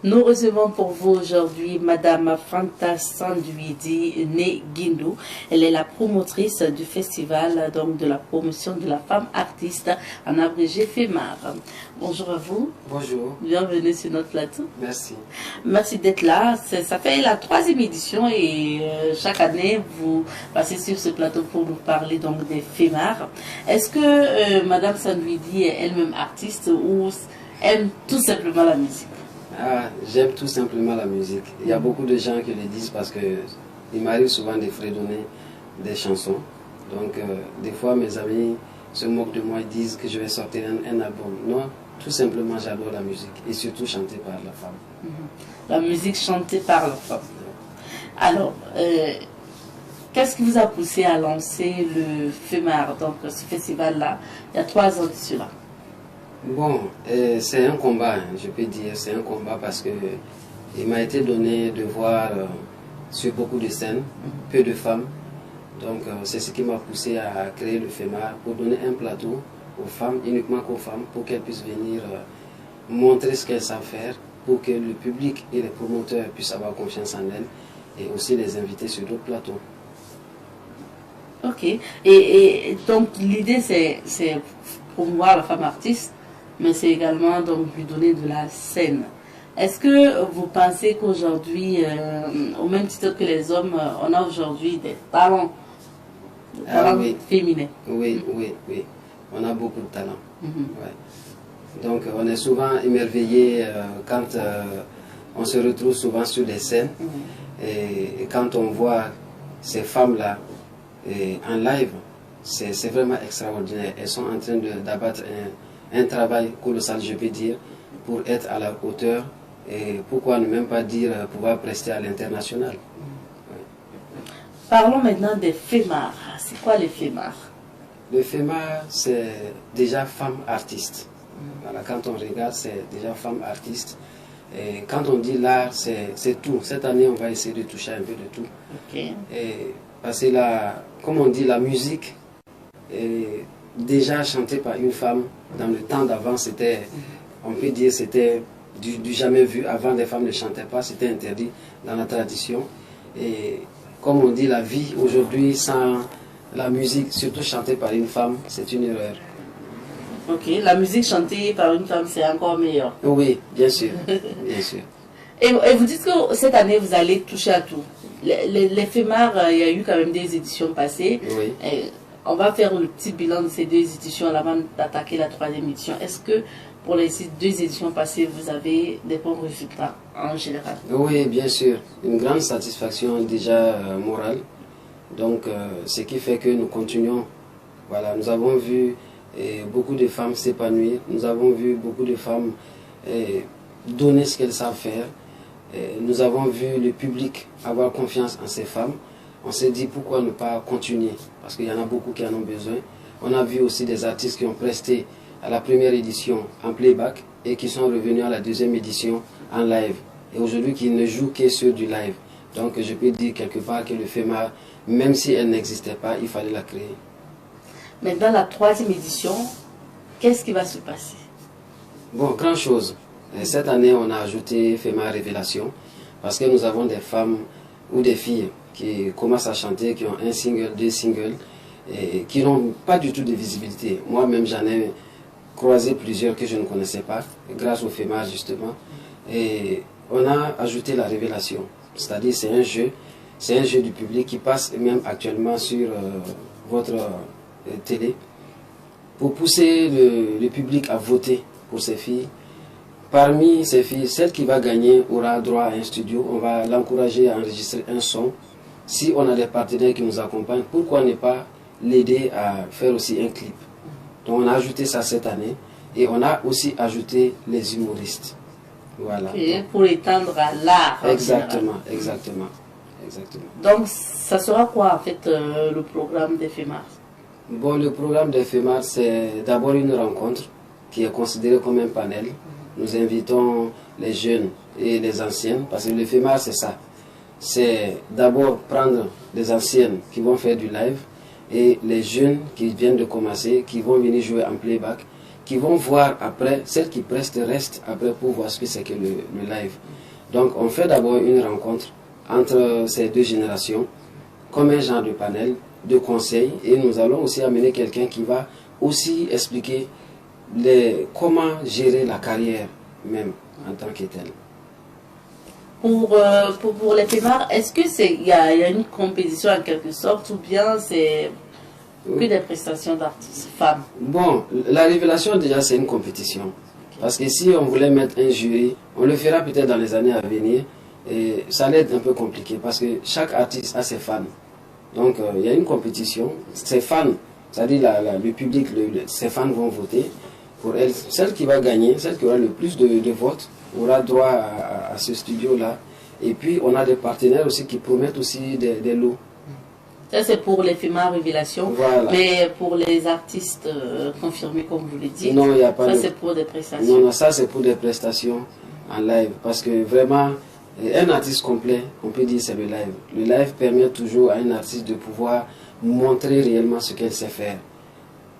Nous recevons pour vous aujourd'hui Madame Fanta Sanduidi née Guindou. Elle est la promotrice du festival donc de la promotion de la femme artiste, en abrégé FEMAR. Bonjour à vous. Bonjour. Bienvenue sur notre plateau. Merci. Merci d'être là. Ça fait la 3e édition et chaque année vous passez sur ce plateau pour nous parler donc des FEMAR. Est-ce que Madame Sanduidi est elle-même artiste ou aime tout simplement la musique? J'aime tout simplement la musique. Il y a beaucoup de gens qui le disent parce que il m'arrive souvent de fredonner des chansons. Donc des fois mes amis se moquent de moi et disent que je vais sortir un album. Non, tout simplement j'adore la musique et surtout chantée par la femme. La musique chantée par la femme. Alors, qu'est-ce qui vous a poussé à lancer le FEMAR, donc ce festival-là, il y a 3 ans de cela? Bon, c'est un combat, je peux dire, c'est un combat parce que il m'a été donné de voir sur beaucoup de scènes, peu de femmes. Donc c'est ce qui m'a poussé à créer le FEMAR pour donner un plateau aux femmes, uniquement qu'aux femmes, pour qu'elles puissent venir montrer ce qu'elles savent faire, pour que le public et les promoteurs puissent avoir confiance en elles et aussi les inviter sur d'autres plateaux. Ok, et donc l'idée c'est promouvoir la femme artiste, mais c'est également donc lui donner de la scène. Est-ce que vous pensez qu'aujourd'hui, au même titre que les hommes, on a aujourd'hui des talents, Oui. féminins? Oui, oui, oui. On a beaucoup de talent. Ouais. Donc on est souvent émerveillé quand on se retrouve souvent sur les scènes et quand on voit ces femmes-là en live, c'est vraiment extraordinaire. Elles sont en train d'abattre un travail colossal, je peux dire, pour être à la hauteur et pourquoi ne même pas dire pouvoir prester à l'international. Parlons maintenant des FEMAR. C'est quoi les FEMAR? Le FEMAR, c'est déjà femme artiste. Voilà, quand on regarde, c'est déjà femme artiste. Et quand on dit l'art, c'est tout. Cette année, on va essayer de toucher un peu de tout. Okay. Et parce que comme on dit, la musique est déjà chantée par une femme. Dans le temps d'avant, on peut dire, c'était du jamais vu. Avant, les femmes ne chantaient pas, c'était interdit dans la tradition. Et comme on dit, la vie aujourd'hui, sans la musique, surtout chantée par une femme, c'est une erreur. Ok, la musique chantée par une femme, c'est encore meilleur. Oui, bien sûr. Bien sûr. Et vous dites que cette année, vous allez toucher à tout. Les FEMAR, il y a eu quand même des éditions passées. Oui. On va faire le petit bilan de ces 2 éditions avant d'attaquer la 3e édition. Est-ce que pour les 2 éditions passées, vous avez des bons résultats en général? Oui, bien sûr. Une grande satisfaction déjà morale. Donc, ce qui fait que nous continuons. Voilà, nous avons vu beaucoup de femmes s'épanouir. Nous avons vu beaucoup de femmes donner ce qu'elles savent faire. Nous avons vu le public avoir confiance en ces femmes. On s'est dit pourquoi ne pas continuer, parce qu'il y en a beaucoup qui en ont besoin. On a vu aussi des artistes qui ont presté à la 1re édition en playback et qui sont revenus à la 2e édition en live. Et aujourd'hui qui ne jouent que sur du live. Donc je peux dire quelque part que le FEMAR, même si elle n'existait pas, il fallait la créer. Mais dans la 3e édition, qu'est-ce qui va se passer? Bon, grand chose. Cette année, on a ajouté FEMAR Révélation parce que nous avons des femmes ou des filles qui commencent à chanter, qui ont 1 single, 2 singles, et qui n'ont pas du tout de visibilité. Moi-même, j'en ai croisé plusieurs que je ne connaissais pas, grâce au FEMAR justement. Et on a ajouté la révélation, c'est-à-dire c'est un jeu du public qui passe même actuellement sur votre télé, pour pousser le public à voter pour ces filles. Parmi ces filles, celle qui va gagner aura droit à un studio. On va l'encourager à enregistrer un son. Si on a des partenaires qui nous accompagnent, pourquoi ne pas l'aider à faire aussi un clip? Donc on a ajouté ça cette année. Et on a aussi ajouté les humoristes. Voilà. Okay, pour étendre à l'art. Exactement, exactement, exactement. Donc ça sera quoi en fait le programme des FEMAR? Bon, le programme des FEMAR, c'est d'abord une rencontre qui est considérée comme un panel. Nous invitons les jeunes et les anciennes, parce que le FEMAR, c'est ça. C'est d'abord prendre les anciennes qui vont faire du live et les jeunes qui viennent de commencer, qui vont venir jouer en playback. qui vont voir après, celles qui restent après pour voir ce que c'est que le live. Donc on fait d'abord une rencontre entre ces deux générations, comme un genre de panel, de conseils, et nous allons aussi amener quelqu'un qui va aussi expliquer comment gérer la carrière même en tant que telle. Pour les fémars, est-ce que il y a une compétition en quelque sorte, ou bien c'est que des prestations d'artistes femmes? Bon, la révélation déjà c'est une compétition. Parce que si on voulait mettre un jury, on le fera peut-être dans les années à venir, et ça allait être un peu compliqué parce que chaque artiste a ses fans. Donc il y a une compétition, ses fans, c'est-à-dire le public, ses fans vont voter pour elle. Celle qui va gagner, celle qui aura le plus de votes, aura droit à ce studio-là. Et puis on a des partenaires aussi qui promettent aussi des lots. Ça c'est pour les fémars révélations, voilà. Mais pour les artistes confirmés comme vous le dites, non, il y a pas ça c'est pour des prestations. Non, ça c'est pour des prestations en live. Parce que vraiment, un artiste complet, on peut dire c'est le live. Le live permet toujours à un artiste de pouvoir montrer réellement ce qu'elle sait faire.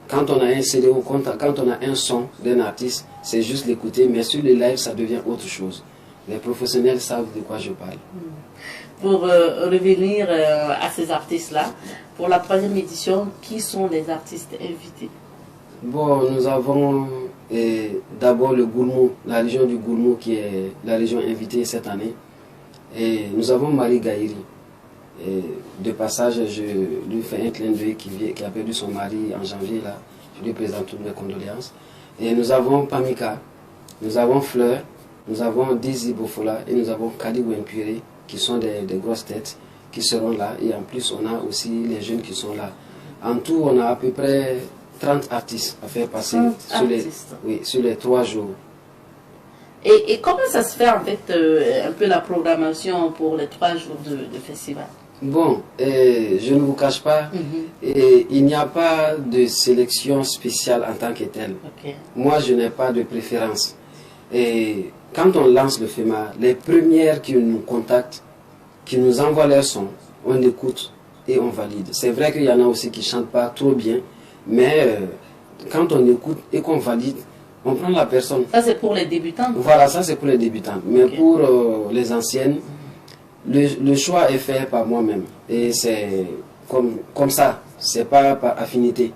Quand on a un CD ou quand on a un son d'un artiste, c'est juste l'écouter, mais sur le live ça devient autre chose. Les professionnels savent de quoi je parle. Pour revenir à ces artistes-là, pour la 3e édition, qui sont les artistes invités? Bon, nous avons d'abord le Goulmou, la région du Goulmou qui est la région invitée cette année. Et nous avons Marie Gaïri. Et de passage, je lui fais un clin d'œil qui a perdu son mari en janvier. Là. Je lui présente toutes mes condoléances. Et nous avons Pamika, nous avons Fleur, nous avons Dizzy Bofola et nous avons Kadi Wempure qui sont des grosses têtes qui seront là. Et en plus, on a aussi les jeunes qui sont là. En tout, on a à peu près 30 artistes à faire passer sur les 3 jours. Et comment ça se fait en fait un peu la programmation pour les 3 jours de festival? Bon, je ne vous cache pas, il n'y a pas de sélection spéciale en tant que telle. Okay. Moi, je n'ai pas de préférence. Et quand on lance le FEMA, les premières qui nous contactent, qui nous envoient leur son, on écoute et on valide. C'est vrai qu'il y en a aussi qui ne chantent pas trop bien, mais quand on écoute et qu'on valide, on prend la personne. Ça c'est pour les débutants? Voilà, ça c'est pour les débutants. Mais okay. Pour les anciennes, le choix est fait par moi-même. Et c'est comme ça, c'est pas par affinité.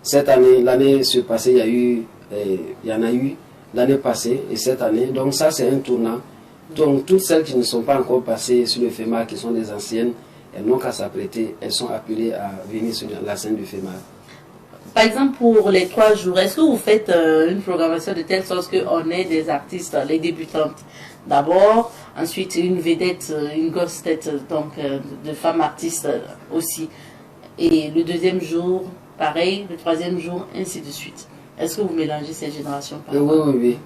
Cette année, l'année passée, il y en a eu l'année passée et cette année. Donc ça c'est un tournant. Donc toutes celles qui ne sont pas encore passées sur le FEMA, qui sont des anciennes, elles n'ont qu'à s'apprêter, elles sont appelées à venir sur la scène du FEMA. Par exemple, pour les 3 jours, est-ce que vous faites une programmation de telle sorte qu'on ait des artistes, les débutantes d'abord, ensuite une vedette, une grosse tête donc, de femmes artistes aussi, et le 2e jour, pareil, le 3e jour, ainsi de suite? Est-ce que vous mélangez ces générations par Oui,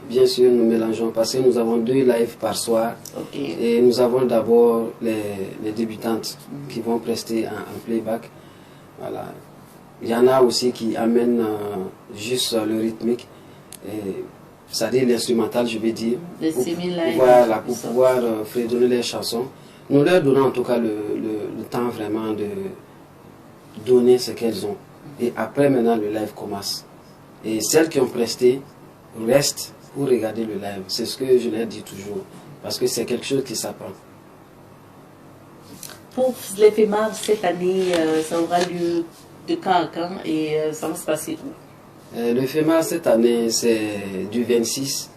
bien sûr, nous mélangeons parce que nous avons 2 lives par soir. Okay. Et nous avons d'abord les débutantes qui vont prester en playback. Voilà. Il y en a aussi qui amènent juste le rythmique, c'est-à-dire l'instrumental, je vais dire. Les semi-live. Voilà, pour pouvoir fredonner les chansons. Nous leur donnons en tout cas le temps vraiment de donner ce qu'elles ont. Et après, maintenant, le live commence. Et celles qui ont presté restent pour regarder le live. C'est ce que je leur dis toujours. Parce que c'est quelque chose qui s'apprend. Pour les FEMA, cette année, ça aura lieu de quand à quand et ça va se passer où? Le FEMA cette année, c'est du 26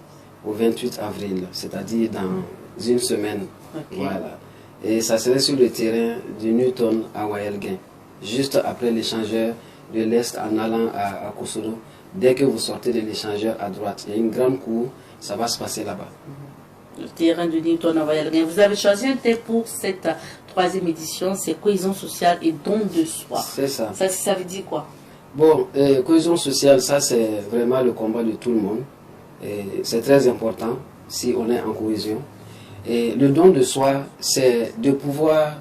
au 28 avril, c'est-à-dire dans une semaine. Okay. Voilà. Et ça serait sur le terrain du Newton à Waelguin, juste après l'échangeur de l'Est en allant à Kosodo. Dès que vous sortez de l'échangeur à droite, il y a une grande cour, ça va se passer là-bas. Le terrain du Newton à Waelguin. Vous avez choisi un thème pour cette 3e édition, c'est cohésion sociale et don de soi. C'est ça. Ça veut dire quoi? Bon, cohésion sociale, ça c'est vraiment le combat de tout le monde. C'est très important si on est en cohésion. Et le don de soi, c'est de pouvoir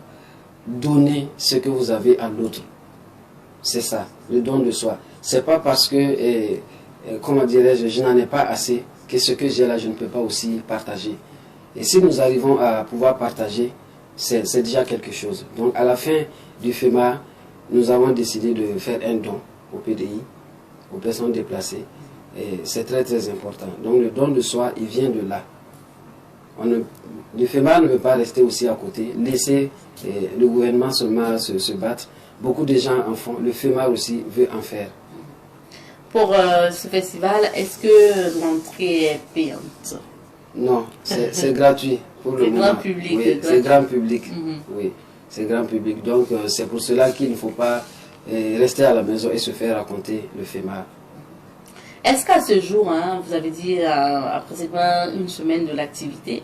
donner ce que vous avez à l'autre. C'est ça, le don de soi. C'est pas parce que, comment dirais-je, je n'en ai pas assez, que ce que j'ai là, je ne peux pas aussi partager. Et si nous arrivons à pouvoir partager, c'est déjà quelque chose. Donc à la fin du FEMA, nous avons décidé de faire un don au PDI, aux personnes déplacées. Et c'est très très important. Donc le don de soi, il vient de là. Le FEMAR ne veut pas rester aussi à côté, laisser le gouvernement seulement se battre. Beaucoup de gens en font, le FEMAR aussi veut en faire. Pour ce festival, est-ce que l'entrée est payante? Non, c'est gratuit pour le moment. C'est grand public. Oui, c'est grand public. Oui, c'est grand public. Donc c'est pour cela qu'il ne faut pas rester à la maison et se faire raconter le FEMAR. Est-ce qu'à ce jour, hein, vous avez dit après une semaine de l'activité,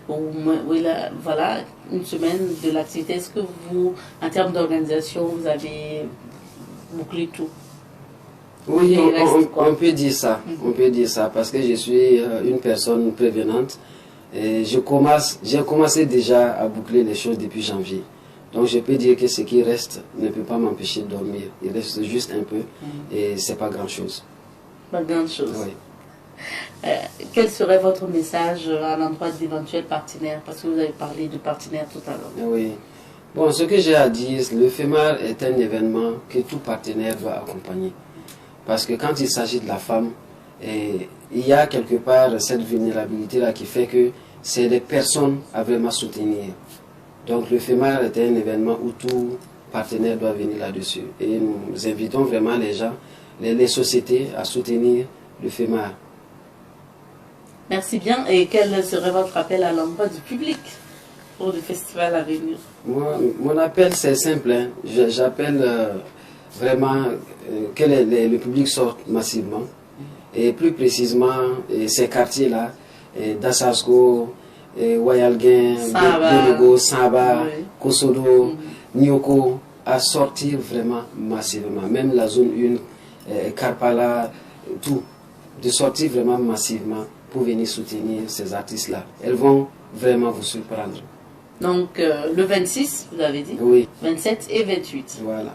voilà, une semaine de l'activité, est-ce que vous, en termes d'organisation, vous avez bouclé tout? Oui, on peut dire ça. On peut dire ça parce que je suis une personne prévenante. Et j'ai commencé déjà à boucler les choses depuis janvier. Donc je peux dire que ce qui reste ne peut pas m'empêcher de dormir. Il reste juste un peu et c'est pas grand chose. Pas grand chose. Oui. Quel serait votre message à l'endroit d'éventuels partenaires? Parce que vous avez parlé de partenaires tout à l'heure. Oui. Bon, ce que j'ai à dire, le FEMAR est un événement que tout partenaire doit accompagner. Parce que quand il s'agit de la femme, il y a quelque part cette vulnérabilité-là qui fait que c'est les personnes à vraiment soutenir. Donc le FEMAR est un événement où tout partenaire doit venir là-dessus. Et nous invitons vraiment les gens, les sociétés à soutenir le FEMAR. Merci bien. Et quel serait votre appel à l'endroit du public pour le festival à venir? Mon appel, c'est simple. Hein. J'appelle vraiment que le public sorte massivement. Et plus précisément, ces quartiers-là, Dasasko, Wayalguin, Bonogo, Saba, Kosodo, Nyoko, à sortir vraiment massivement. Même la zone 1, Karpala, tout, de sortir vraiment massivement pour venir soutenir ces artistes-là. Elles vont vraiment vous surprendre. Donc le 26, vous avez dit? Oui. 27 et 28. Voilà.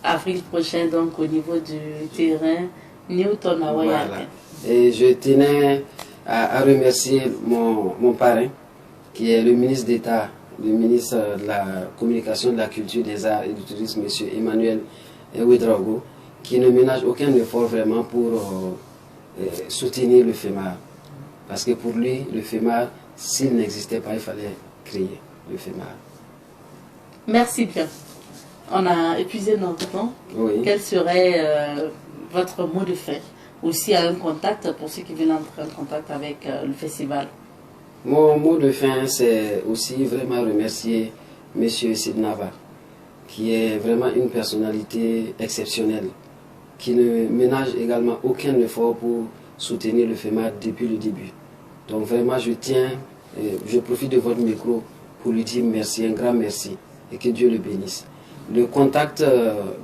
Avril prochain, donc au niveau du terrain Newton à Wayalguin. Voilà. Et je tenais à remercier mon parrain, qui est le ministre d'État, le ministre de la Communication, de la Culture, des Arts et du Tourisme, M. Emmanuel Ouedraogo, qui ne ménage aucun effort vraiment pour soutenir le FEMAR. Parce que pour lui, le FEMAR, s'il n'existait pas, il fallait créer le FEMAR. Merci bien. On a épuisé notre temps. Oui. Quel serait votre mot de fin? Aussi à un contact pour ceux qui veulent entrer en contact avec le festival. Mon mot de fin, c'est aussi vraiment remercier M. Sidnava, qui est vraiment une personnalité exceptionnelle, qui ne ménage également aucun effort pour soutenir le FEMAR depuis le début. Donc vraiment, je profite de votre micro pour lui dire merci, un grand merci, et que Dieu le bénisse. Le contact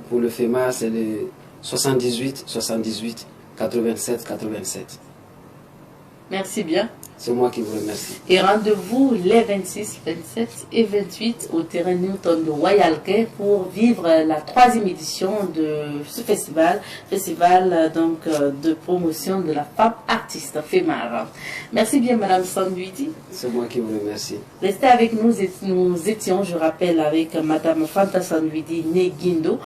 pour le FEMAR, c'est le 78 78 87 87. Merci bien. C'est moi qui vous remercie. Et rendez-vous les 26, 27 et 28 au terrain Newton de Wayalguin pour vivre la 3e édition de ce festival, donc de promotion de la femme artiste FEMAR. Merci bien Madame Sandwidi. C'est moi qui vous remercie. Restez avec nous, nous étions, je rappelle, avec Madame Fanta Sandwidi Neguindo.